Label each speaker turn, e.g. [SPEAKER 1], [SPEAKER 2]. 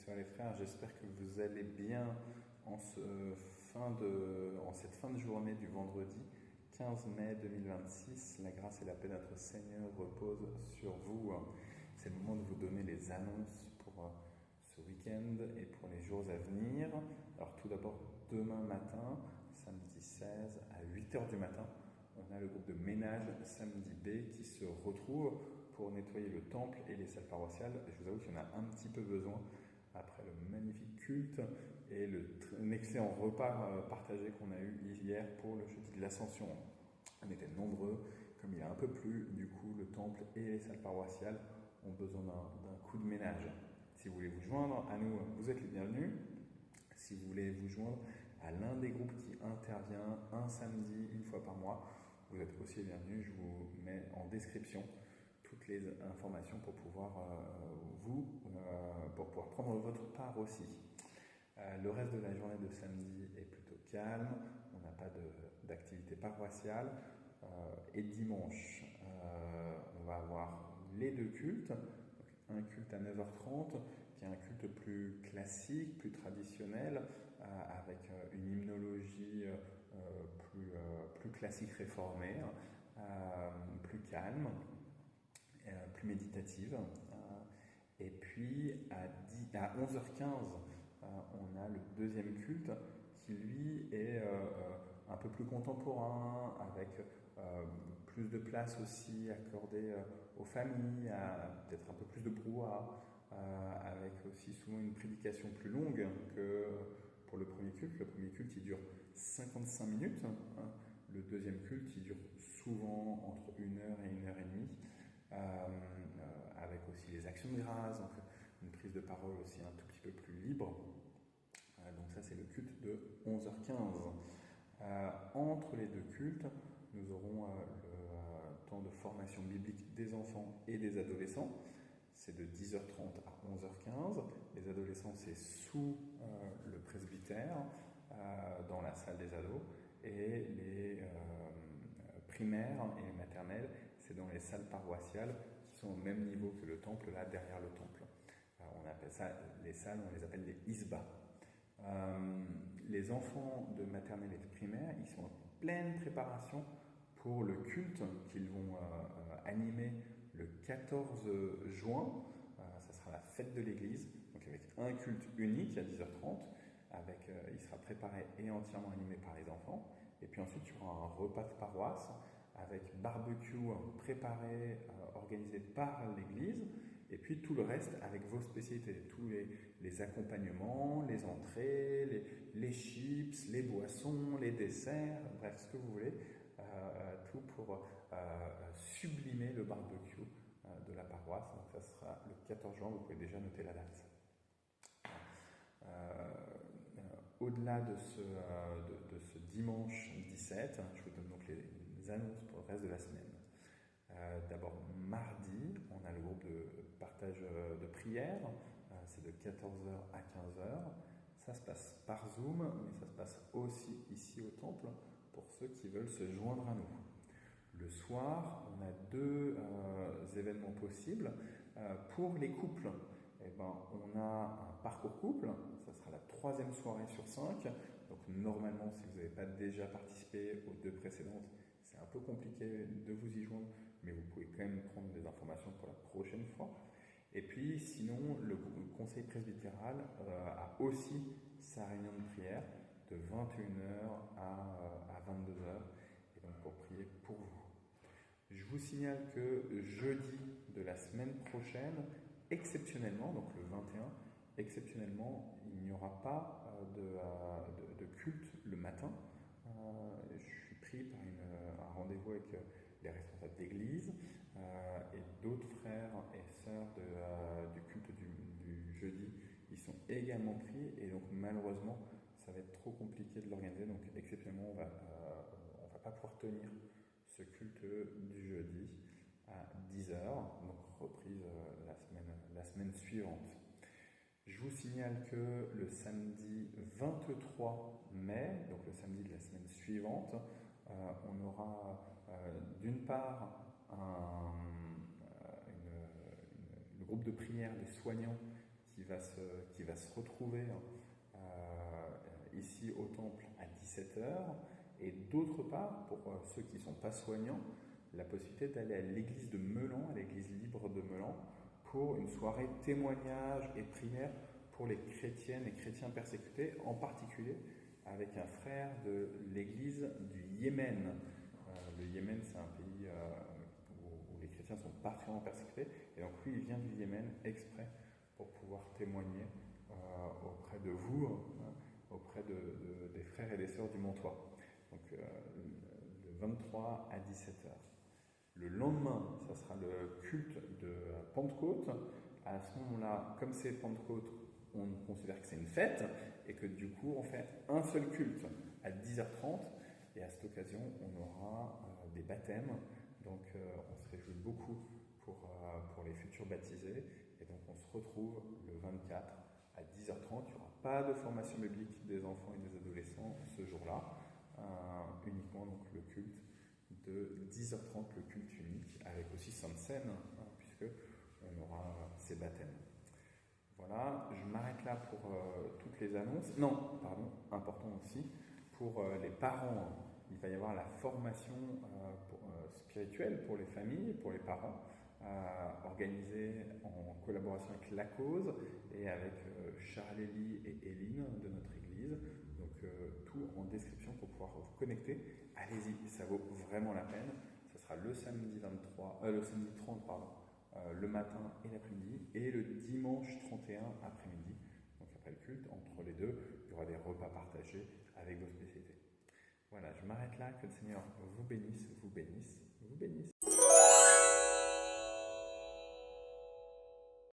[SPEAKER 1] sœurs, les frères, j'espère que vous allez bien en cette fin de journée du vendredi 15 mai 2026. La grâce et la paix de notre Seigneur reposent sur vous. C'est le moment de vous donner les annonces pour ce week-end et pour les jours à venir. Alors tout d'abord, demain matin, samedi 16 à 8 h du matin, on a le groupe de ménage Samedi B qui se retrouve pour nettoyer le temple et les salles paroissiales. Et je vous avoue qu'il y en a un petit peu besoin après le magnifique culte et l'excellent repas partagé qu'on a eu hier pour le jeudi de l'Ascension. On était nombreux, comme il a un peu plu, du coup le temple et les salles paroissiales ont besoin d'un coup de ménage. Si vous voulez vous joindre à nous, vous êtes les bienvenus. Si vous voulez vous joindre à l'un des groupes qui intervient un samedi, une fois par mois, vous êtes aussi les bienvenus. Je vous mets en description toutes les informations pour pouvoir pour pouvoir prendre votre part aussi. Le reste de la journée de samedi est plutôt calme, on n'a pas d'activité paroissiale. Et dimanche, on va avoir les deux cultes. Un culte à 9 h 30 qui est un culte plus classique, plus traditionnel, avec une hymnologie plus classique réformée, plus calme, plus méditative. Et puis à 11 h 15, on a le deuxième culte qui lui est un peu plus contemporain, avec plus de place aussi accordée aux familles, peut-être un peu plus de brouhaha, avec aussi souvent une prédication plus longue que pour le premier culte. Le premier culte il dure 55 minutes, le deuxième culte il dure souvent entre 1 heure et 1 heure et demie, avec aussi les actions de grâce, donc une prise de parole aussi un tout petit peu plus libre. Donc ça c'est le culte de 11 h 15. Entre les deux cultes, nous aurons le temps de formation biblique des enfants et des adolescents. C'est de 10 h 30 à 11 h 15. Les adolescents, c'est sous le presbytère, dans la salle des ados. Et les primaires et les maternelles, c'est dans les salles paroissiales qui sont au même niveau que le temple, là derrière le temple. On appelle ça, les salles, on les appelle les isbas. Les enfants de maternelle et de primaire, ils sont en pleine préparation pour le culte qu'ils vont animer le 14 juin. Ça sera la fête de l'église, donc avec un culte unique à 10 h 30, il sera préparé et entièrement animé par les enfants. Et puis ensuite, il y aura un repas de paroisse avec barbecue préparé, organisé par l'église. Et puis tout le reste avec vos spécialités, tous les accompagnements, les entrées, les chips, les boissons, les desserts, bref, ce que vous voulez, tout pour sublimer le barbecue de la paroisse. Donc ça sera le 14 juin, vous pouvez déjà noter la date. Au-delà de ce dimanche 17, je vous donne donc les annonces pour le reste de la semaine. D'abord, mardi, on a le groupe de partage de prière. C'est de 14 h à 15 h. Ça se passe par Zoom, mais ça se passe aussi ici au temple pour ceux qui veulent se joindre à nous. Le soir, on a deux événements possibles. Pour les couples, on a un parcours couple. Ça sera la 3e soirée sur 5. Donc normalement, si vous n'avez pas déjà participé aux 2 précédentes, c'est un peu compliqué de vous y joindre, mais vous pouvez quand même prendre des informations pour la prochaine fois. Et puis sinon, le conseil presbytéral a aussi sa réunion de prière de 21 h à 22 h, et donc pour prier pour vous. Je vous signale que jeudi de la semaine prochaine, exceptionnellement, donc le 21, exceptionnellement, il n'y aura pas de culte le matin. Je suis pris par un rendez-vous avec les responsables d'église et d'autres frères et sœurs du culte du jeudi. Ils sont également pris et donc malheureusement ça va être trop compliqué de l'organiser. Donc exceptionnellement on va pas pouvoir tenir ce culte du jeudi à 10 h, donc reprise la semaine suivante. Je vous signale que le samedi 23 mai, donc le samedi de la semaine suivante, on aura d'une part le groupe de prière des soignants qui qui va se retrouver ici au temple à 17h, et d'autre part, pour ceux qui ne sont pas soignants, la possibilité d'aller à l'église de Meulan, à l'église libre de Meulan, pour une soirée témoignage et prière pour les chrétiennes et chrétiens persécutés, en particulier avec un frère de l'église du Yémen. Le Yémen, c'est un pays où les chrétiens sont particulièrement persécutés, et donc lui, il vient du Yémen exprès pour pouvoir témoigner auprès de vous, auprès des frères et des sœurs du Montois. Donc le 23 à 17h. Le lendemain, ça sera le culte de Pentecôte. À ce moment-là, comme c'est Pentecôte, on considère que c'est une fête et que du coup, on fait un seul culte à 10h30. Et à cette occasion, on aura des baptêmes. Donc, on se réjouit beaucoup pour les futurs baptisés. Et donc, on se retrouve le 24 à 10h30. Il n'y aura pas de formation biblique des enfants et des adolescents ce jour-là. Uniquement donc le culte de 10h30, le culte unique, avec aussi Sainte Seine, puisque on aura ces baptêmes. Voilà, je m'arrête là pour toutes les annonces. Non, pardon, important aussi, pour les parents, il va y avoir la formation spirituelle pour les familles, pour les parents, organisée en collaboration avec La Cause et avec Charles-Élie et Éline de notre église. Donc tout en description pour pouvoir vous connecter. Allez-y, ça vaut vraiment la peine. Ça sera le samedi 30, pardon, le matin et l'après-midi, et le dimanche 31 après-midi. Donc après le culte, entre les deux, il y aura des repas partagés avec vos spécialités. Voilà, je m'arrête là. Que le Seigneur vous bénisse, vous bénisse, vous bénisse.